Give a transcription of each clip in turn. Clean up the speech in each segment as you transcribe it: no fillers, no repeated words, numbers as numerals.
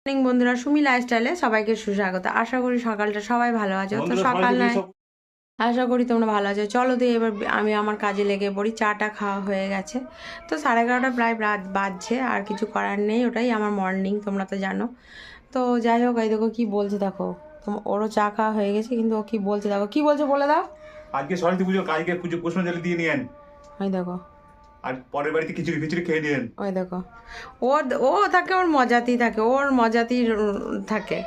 Morning বন্ধুরা, সুমি লাইফস্টাইলে সবাইকে সুস্বাগত। আশা করি সকালটা সবাই ভালো আছে। তো সকাল নয়, আশা করি তোমরা ভালো আছো। চলো দিয়ে এবার আমি আমার কাজে লেগে পড়ি। চাটা খাওয়া হয়ে গেছে, তো 11:30 প্রায় বাজছে। আর কিছু করার নেই, ওটাই আমার মর্নিং, তোমরা তো জানো। তো যাই হোক, এই দেখো কি বলছে, দেখো ওরও চা খাওয়া হয়ে গেছে, কিন্তু ও কি বলছে দেখো, কি বলছে বলে দাও। আজকে সরস্বতী পুজো, কালকে পুজো পুষ্পাঞ্জলি দিয়ে নিয়েন, ওই দেখো, আর পরের বাড়িতে খিচুড়ি খিচুড়ি খেয়ে নিয়েন। ওই দেখো, ও ও থাকে, ওর মজাতেই থাকে, ওর মজাতেই থাকে,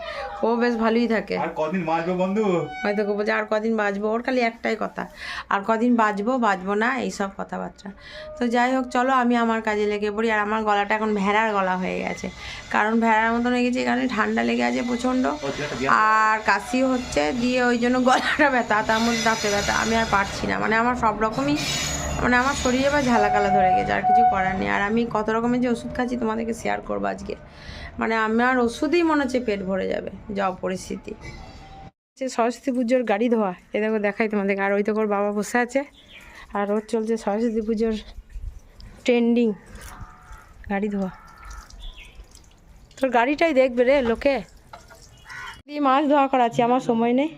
ও বেশ ভালোই থাকে। আর কদিন বাঁচবো বন্ধু? ওই দেখো বলছে আর কদিন বাঁচবো, ওর খালি একটাই কথা, আর কদিন বাঁচবো না, এইসব কথাবার্তা। তো যাই হোক, চলো আমি আমার কাজে লেগে পড়ি। আর আমার গলাটা এখন ভেড়ার গলা হয়ে গেছে, কারণ ভেড়ার মতন হয়ে গেছে, এখানে ঠান্ডা লেগে আছে প্রচণ্ড, আর কাশিও হচ্ছে, দিয়ে ওই জন্য গলাটা ব্যথা, তার মধ্যে দাঁতে ব্যথা, আমি আর পারছি না। মানে আমার সব রকমই, মানে আমার শরীরে বা ঝালাকালা ধরে গেছে, আর কিছু করার নেই। আর আমি কত রকমের যে ওষুধ খাচ্ছি তোমাদেরকে শেয়ার করবো আজকে। মানে আমার ওষুধেই মনে হচ্ছে পেট ভরে যাবে, যা পরিস্থিতি। সরস্বতী পুজোর গাড়ি ধোয়া, এ দেখো দেখাই তোমাদেরকে। আর ওই তো ওর বাবা বসে আছে, আর ওর চলছে সরস্বতী পুজোর ট্রেন্ডিং গাড়ি ধোয়া। তোর গাড়িটাই দেখবে রে লোকে। দিয়ে মাছ ধোয়া করাচ্ছি, আমার সময় নেই।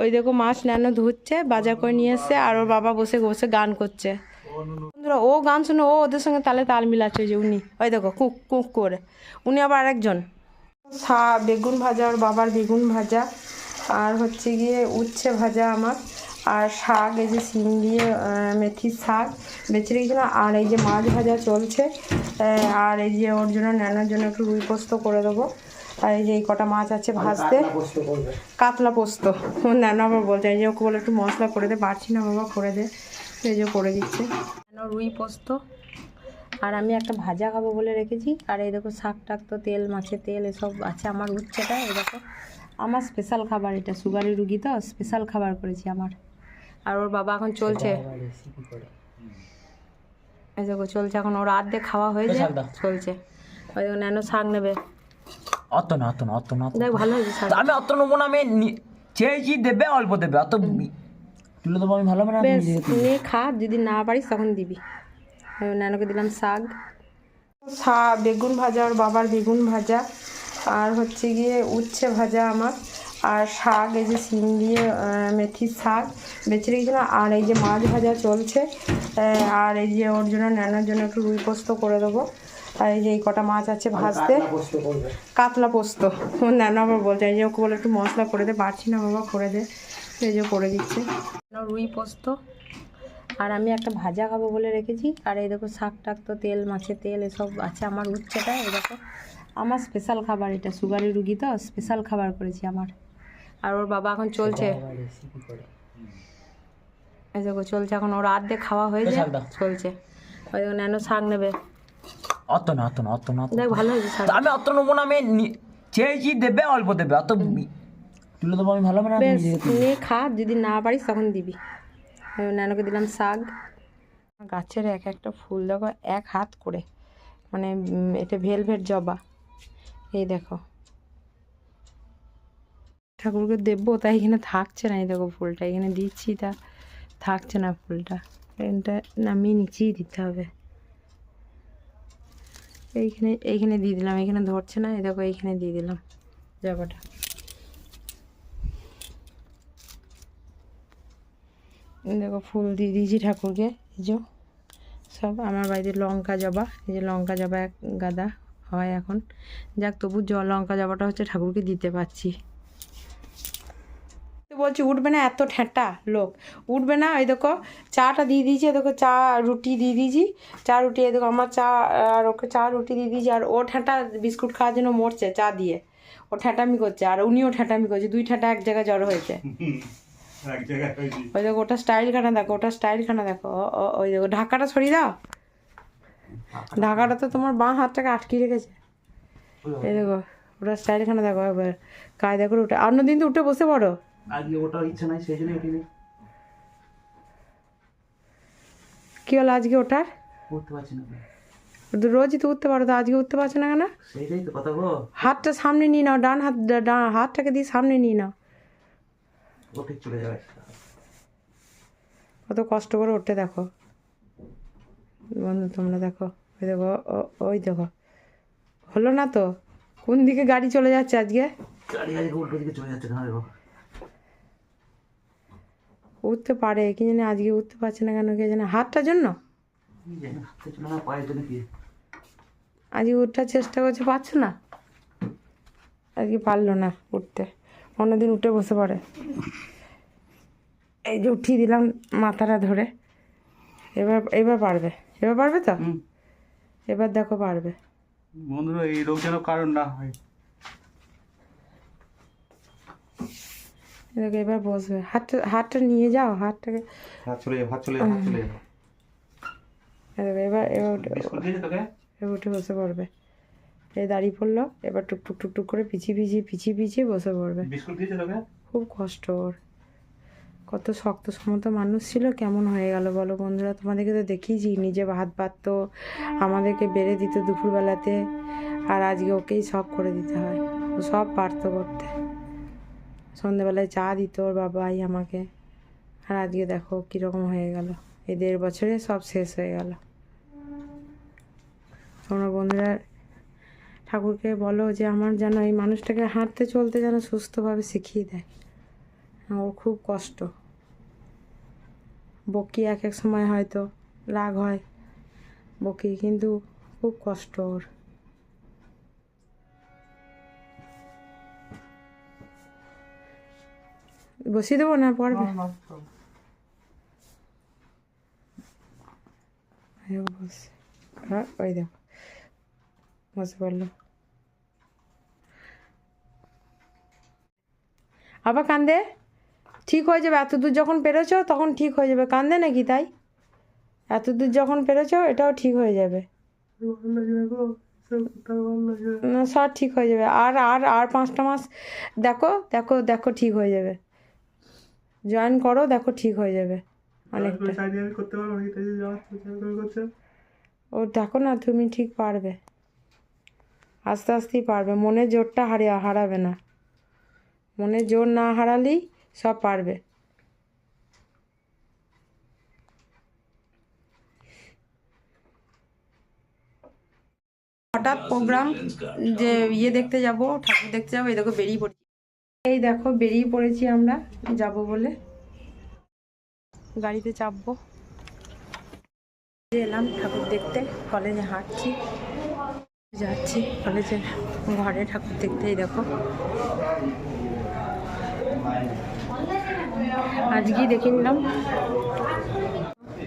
ওই দেখো মাছ নেনো ধুচ্ছে, বাজার করে নিয়ে এসছে, আর ওর বাবা বসে বসে গান করছে। বন্ধুরা, ও গান শুনে ও ওদের সঙ্গে তালে তাল মিলাচ্ছে, যে উনি ওই দেখো কুক কুক করে, উনি আবার আরেকজন। বেগুন ভাজা, ওর বাবার বেগুন ভাজা, আর হচ্ছে গিয়ে উচ্ছে ভাজা আমার, আর শাক, এই যে শিম দিয়ে মেথির শাক বেছে রেখেছিলাম, আর এই যে মাছ ভাজা চলছে। আর এই যে ওর জন্য নেনোর জন্য একটু রুই পোস্ত করে দেবো। আর এই যে এই কটা মাছ আছে ভাজতে, কাতলা পোস্ত। ও নেনো আবার বলছে, এই যে ওকে বলে একটু মশলা করে দে, পারছি না বাবা, করে দে। এই যে করে দিচ্ছে নেনো রুই পোস্ত। আর আমি একটা ভাজা খাবো বলে রেখেছি। আর এই দেখো শাক টাক তো, তেল, মাছের তেল এসব আছে। আমার উচ্ছেটা এই দেখো, আমার স্পেশাল খাবার এটা, সুগারের রুগী তো, স্পেশাল খাবার করেছি আমার। আর ওর বাবা এখন চলছে, এই দেখো চলছে এখন, ওর আর্ধেক খাওয়া হয়েছে, চলছে। ওই দেখো নেনো শাক নেবে, অত না দেখ ভালো হয়েছে শাক। আমি অত নেবো না, আমি চেয়েছি দেবে, অল্প দেবে, অত তুলে দেবো আমি, ভালো মানে বেশ নিয়ে খা, যদি না পারিস তখন দিবি। নেনোকে দিলাম শাক, বেগুন ভাজা, ওর বাবার বেগুন ভাজা, আর হচ্ছে গিয়ে উচ্ছে ভাজা আমার, আর শাক, এই যে শিম দিয়ে মেথির শাক বেছে রেখেছিলাম, আর এই যে মাছ ভাজা চলছে। আর এই যে ওর জন্য নেনোর জন্য একটু রুই পোস্ত করে দেবো। আর এই যে এই কটা মাছ আছে ভাজতে, কাতলা পোস্ত। ও নেনো আবার বলছে, এই যে ওকে বলে একটু মশলা করে দে, পারছি না বাবা, করে দে। এই যে করে দিচ্ছে রুই পোস্ত। আর আমি একটা ভাজা খাবো বলে রেখেছি। আর এই দেখো শাক টাক তো, তেল, মাছের তেল এসব আছে। আমার উচ্ছেটা এই দেখো, আমার স্পেশাল খাবার এটা, সুগারের রুগী তো, স্পেশাল খাবার করেছি আমার। আর ওর বাবা এখন চলছে, এই দেখো চলছে এখন, ওর আর্ধেক খাওয়া হয়েছে, চলছে। ওই দেখো নেনো শাক নেবে, অত না দেখ ভালো হয়েছে শাক। আমি অত নেবো না, আমি চেয়েছি দেবে, অল্প দেবে, অত তুলে দেবো আমি, ভালো মানে বেশ নিয়ে খা, যদি না পারিস তখন দিবি। নেনোকে দিলাম শাক। গাছের এক একটা ফুল দেখো, এক হাত করে, মানে এটা ভেলভেট জবা। এই দেখো ঠাকুরকে দেবো, তাই এখানে থাকছে না। এই দেখো ফুলটা এখানে দিচ্ছি, তা থাকছে না ফুলটা, এটা নামিয়ে নিচেই দিতে হবে। এইখানে দিয়ে দিলাম, এখানে ধরছে না। এই দেখো এইখানে দিয়ে দিলাম জবাটা। দেখো ফুল দিয়ে দিয়েছি ঠাকুরকে। এই যে সব আমার বাড়িতে লঙ্কা জবা, এই যে লঙ্কা জবা এক গাদা হয় এখন। যাক, তবু লঙ্কা জবাটা হচ্ছে ঠাকুরকে দিতে পারছি। বলছি উঠবে না, এত ঠেঁটা লোক, উঠবে না। ওই দেখো চাটা দিয়ে দিয়েছি, দেখো চা রুটি দিয়ে দিয়েছি, চা রুটি। এই দেখো আমার চা, আর ওকে চা রুটি দিয়ে দিয়েছি। আর ও ঠেঁটা বিস্কুট খাওয়ার জন্য মরছে চা দিয়ে, ও ঠেঁটামি করছে, আর উনিও ঠেঁটামি করছে, দুই ঠেঁটা এক জায়গায় জড়ো হয়েছে। ওই দেখো ওটা স্টাইলখানা দেখো, ওটা স্টাইলখানা দেখো। ওই দেখো ঢাকাটা সরিয়ে দাও, ঢাকাটা তো তোমার বাঁ হাতটাকে আটকে রেখেছে। এই দেখো ওটা স্টাইলখানা দেখো, এবার কায়দা করে উঠে, অন্যদিন তো উঠে বসে পড়ো। আজকে ওটার ইচ্ছা নাই, সেই জন্য উঠিনি। কি হলো আজকে ওটার? উঠতে পারছি না, রোজই তো উঠতে পারো, তো আজকে উঠতে পারছো না কেন? সেইটাই তো কথা গো। হাতটা সামনে নিয়ে নাও, ডান হাতটাকে দিয়ে সামনে নিয়ে নাও। ও ঠিক চলে যাবে। কত কষ্ট করে উঠতে দেখো বন্ধু, তোমরা দেখো। ওই দেখো, ওই দেখো, হলো না তো, কোন দিকে গাড়ি চলে যাচ্ছে আজকে? গাড়ি আজকে উল্টো দিকে চলে যাচ্ছে, দেখো। উঠতে পারে, কি জানি আজকে উঠতে পারছে না কেন, কে জানে। হাতটার জন্য হাতে চলে না, পায়ের জন্য কি? আজকে উঠার চেষ্টা করছে, পারছো না, আজকে পারলো না উঠতে। অন্যদিন উঠে বসে পড়ে। এই যে উঠিয়ে দিলাম মাথাটা ধরে, এবার পারবে, এবার পারবে তো। এবার দেখো পারবে। বন্ধুরা এই রোগ যেন কারণ না হয়। দেখো এবার বসবে। হাতটা নিয়ে যাও, হাতটাকে। হাত চলে যাবে, হাত চলে যাবে, হাত চলে যাবে। দেখো এবার বিস্কুট দিয়েছে তোকে? এবার উঠে বসে পড়বে। এই দাঁড়িয়ে পড়লো, এবার টুকটুক টুকটুক করে পিছিয়ে বসে পড়বে। বিস্কুট দিয়েছে তোকে? খুব কষ্ট ওর। কত শক্ত সমত মানুষ ছিল, কেমন হয়ে গেল বলো বন্ধুরা। তোমাদেরকে তো দেখিয়েছি, নিজে ভাত পাততো, আমাদেরকে বেড়ে দিত দুপুরবেলাতে, আর আজকে ওকেই সব করে দিতে হয়। ও সব পারতো করতে। সন্ধেবেলায় চা দিত ওর বাবাই আমাকে, আর আজকে দেখো কীরকম হয়ে গেল। এই 1.5 বছরে সব শেষ হয়ে গেল। তোমরা বন্ধুরা ঠাকুরকে বলো যে আমার যেন এই মানুষটাকে হাঁটতে চলতে যেন সুস্থভাবে শিখিয়ে দেয়। ওর খুব কষ্ট। বকি এক সময় হয়তো রাগ হয় বকি, কিন্তু খুব কষ্ট ওর। বসিয়ে দেবো না, পড়বে। ওই দেখো বসে পড়লো। আবার কান্দে, ঠিক হয়ে যাবে। এত দূর যখন পেরেছো তখন ঠিক হয়ে যাবে। কান্দে নাকি তাই? এত দূর যখন পেরেছো এটাও ঠিক হয়ে যাবে। না, সব ঠিক হয়ে যাবে। আর আর আর 5টা মাস দেখো দেখো দেখো, ঠিক হয়ে যাবে। জয়েন করো, দেখো ঠিক হয়ে যাবে অনেকটা। ও দেখো না, তুমি ঠিক পারবে, আস্তে আস্তেই পারবে। মনের জোরটা হারাবে না। মনের জোর না হারালেই সব পারবে। হঠাৎ প্রোগ্রাম যে দেখতে যাব, ঠাকুর দেখতে যাবো, এই দেখো বেরিয়ে পড়েছি। এই দেখো বেরিয়ে পড়েছি আমরা যাব বলে, গাড়িতে চাপবো। এলাম ঠাকুর দেখতে, কলেজে হাঁটছি, যাচ্ছি কলেজের ঘরে ঠাকুর দেখতে। এই দেখো আজকেই দেখে নিলাম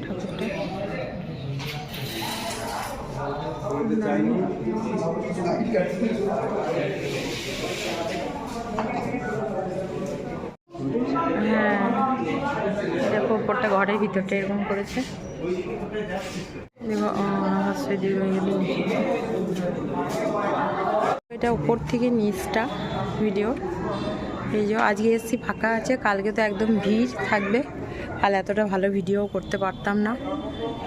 ঠাকুরটা। হ্যাঁ দেখো উপরটা, ঘরের ভিতরটা এরকম করেছে। দেখো এটা উপর থেকে নিচটা ভিডিও। এই যে আজকে এসছি ফাঁকা আছে, কালকে তো একদম ভিড় থাকবে, কাল এতটা ভালো ভিডিও করতে পারতাম না।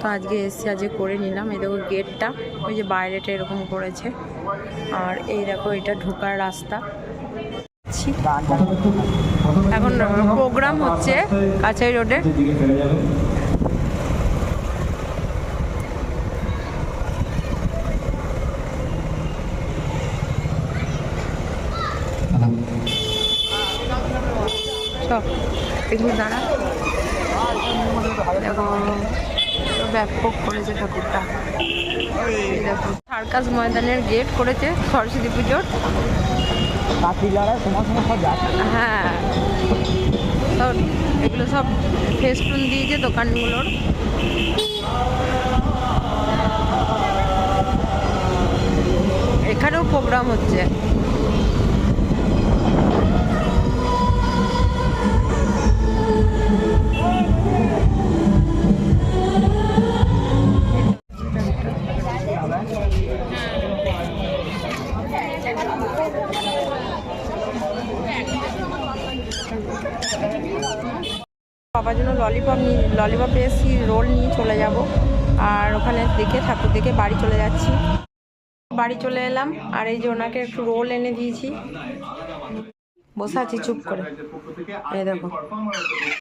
তো আজকে এসছি, আজকে করে নিলাম। এই দেখো গেটটা, ওই যে বাইরেটা এরকম করেছে। আর এই দেখো এটা ঢোকার রাস্তা। এখন প্রোগ্রাম হচ্ছে কাছাই রোডে। এগুলো দাঁড়া, দেখো ব্যাপক করেছে ঠাকুরটা। দেখো সার্কাস ময়দানের গেট করেছে সরস্বতী পুজোর। হ্যাঁ সব এগুলো সব ফেস্টুন দিয়েছে দোকানগুলোর। এখানেও প্রোগ্রাম হচ্ছে। বাবার জন্য ললিপপ পেয়েছি, রোল নিয়ে চলে যাব। আর ওখানে দেখে ঠাকুর দেখে বাড়ি চলে যাচ্ছি। বাড়ি চলে এলাম, আর এই যে ওনাকে একটু রোল এনে দিয়েছি, বসে আছি চুপ করে। এই দেখো